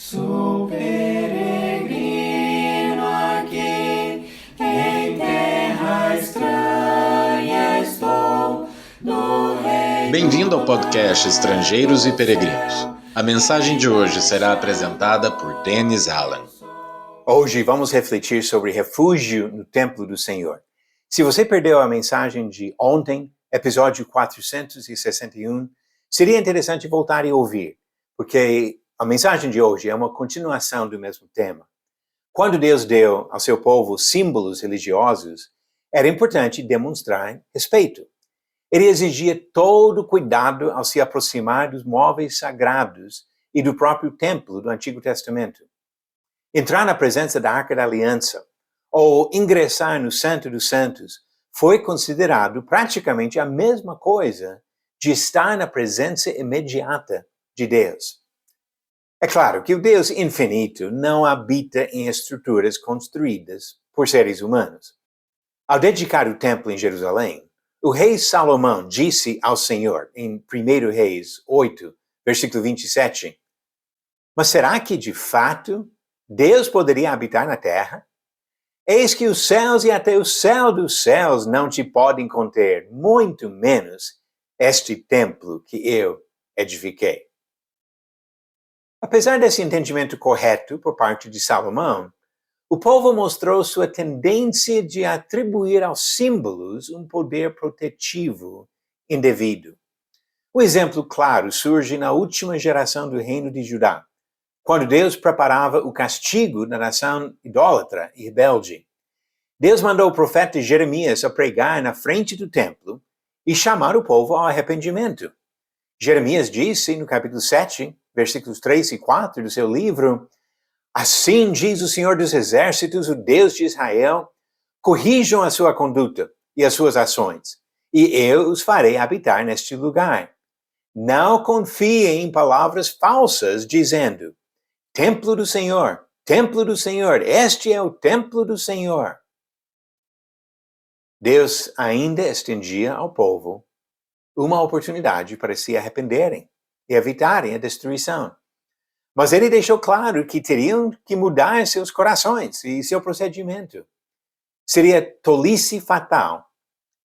Sou peregrino aqui, em terra estranha estou, no reino. Bem-vindo ao podcast Estrangeiros e Peregrinos. A mensagem de hoje será apresentada por Dennis Allen. Hoje vamos refletir sobre refúgio no templo do Senhor. Se você perdeu a mensagem de ontem, episódio 461, seria interessante voltar e ouvir, porque a mensagem de hoje é uma continuação do mesmo tema. Quando Deus deu ao seu povo símbolos religiosos, era importante demonstrar respeito. Ele exigia todo cuidado ao se aproximar dos móveis sagrados e do próprio templo do Antigo Testamento. Entrar na presença da Arca da Aliança ou ingressar no Santo dos Santos foi considerado praticamente a mesma coisa de estar na presença imediata de Deus. É claro que o Deus infinito não habita em estruturas construídas por seres humanos. Ao dedicar o templo em Jerusalém, o rei Salomão disse ao Senhor, em 1 Reis 8, versículo 27, mas será que de fato Deus poderia habitar na terra? Eis que os céus e até o céu dos céus não te podem conter, muito menos este templo que eu edifiquei. Apesar desse entendimento correto por parte de Salomão, o povo mostrou sua tendência de atribuir aos símbolos um poder protetivo indevido. Um exemplo claro surge na última geração do reino de Judá, quando Deus preparava o castigo da nação idólatra e rebelde. Deus mandou o profeta Jeremias a pregar na frente do templo e chamar o povo ao arrependimento. Jeremias disse no capítulo 7, versículos 3 e 4 do seu livro, assim diz o Senhor dos Exércitos, o Deus de Israel, corrijam a sua conduta e as suas ações, e eu os farei habitar neste lugar. Não confiem em palavras falsas, dizendo, templo do Senhor, este é o templo do Senhor. Deus ainda estendia ao povo uma oportunidade para se arrependerem e evitarem a destruição. Mas ele deixou claro que teriam que mudar seus corações e seu procedimento. Seria tolice fatal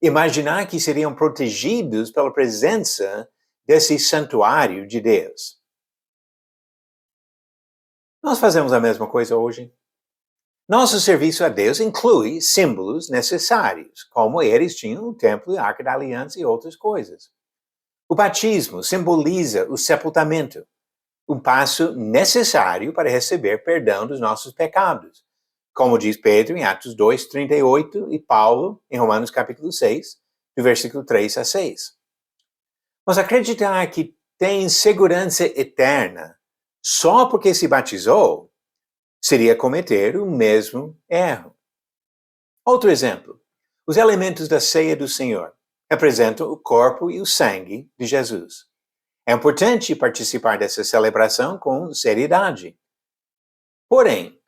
imaginar que seriam protegidos pela presença desse santuário de Deus. Nós fazemos a mesma coisa hoje. Nosso serviço a Deus inclui símbolos necessários, como eles tinham o templo, a Arca da Aliança e outras coisas. O batismo simboliza o sepultamento, um passo necessário para receber perdão dos nossos pecados, como diz Pedro em Atos 2:38 e Paulo em Romanos capítulo 6, do versículo 3 a 6. Mas acreditar que tem segurança eterna só porque se batizou seria cometer o mesmo erro. Outro exemplo, os elementos da ceia do Senhor representam o corpo e o sangue de Jesus. É importante participar dessa celebração com seriedade. Porém,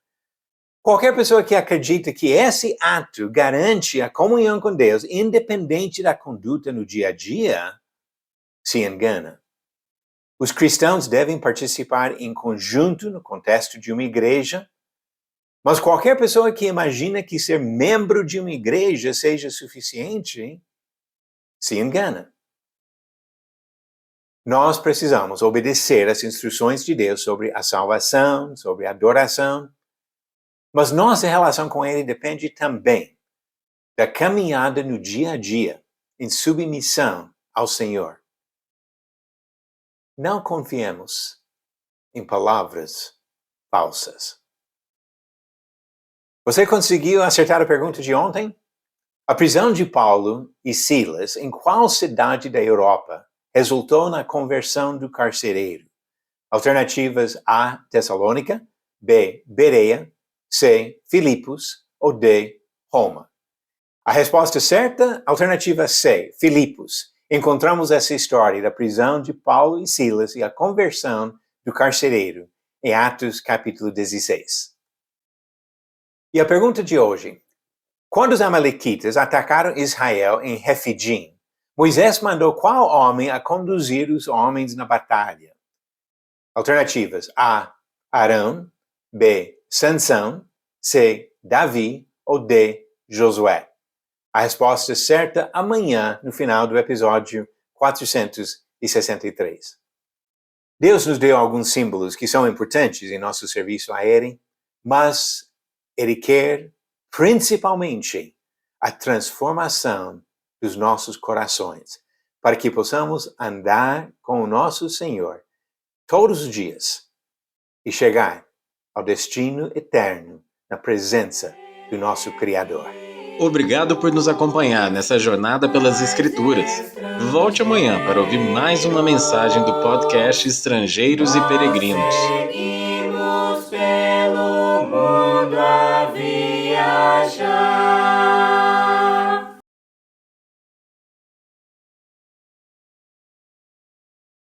qualquer pessoa que acredita que esse ato garante a comunhão com Deus, independente da conduta no dia a dia, se engana. Os cristãos devem participar em conjunto no contexto de uma igreja, mas qualquer pessoa que imagina que ser membro de uma igreja seja suficiente, se engana. Nós precisamos obedecer às instruções de Deus sobre a salvação, sobre a adoração, mas nossa relação com Ele depende também da caminhada no dia a dia, em submissão ao Senhor. Não confiemos em palavras falsas. Você conseguiu acertar a pergunta de ontem? A prisão de Paulo e Silas em qual cidade da Europa resultou na conversão do carcereiro? Alternativas A, Tessalônica, B, Bereia, C, Filipos ou D, Roma. A resposta certa, alternativa C, Filipos. Encontramos essa história da prisão de Paulo e Silas e a conversão do carcereiro em Atos capítulo 16. E a pergunta de hoje, quando os amalequitas atacaram Israel em Refidim, Moisés mandou qual homem a conduzir os homens na batalha? Alternativas A, Arão, B. Sansão, C. Davi ou D. Josué? A resposta certa amanhã, no final do episódio 463. Deus nos deu alguns símbolos que são importantes em nosso serviço a Ele, mas Ele quer, principalmente, a transformação dos nossos corações, para que possamos andar com o nosso Senhor todos os dias e chegar ao destino eterno na presença do nosso Criador. Obrigado por nos acompanhar nessa jornada pelas Escrituras. Volte amanhã para ouvir mais uma mensagem do podcast Estrangeiros e Peregrinos. Seguimos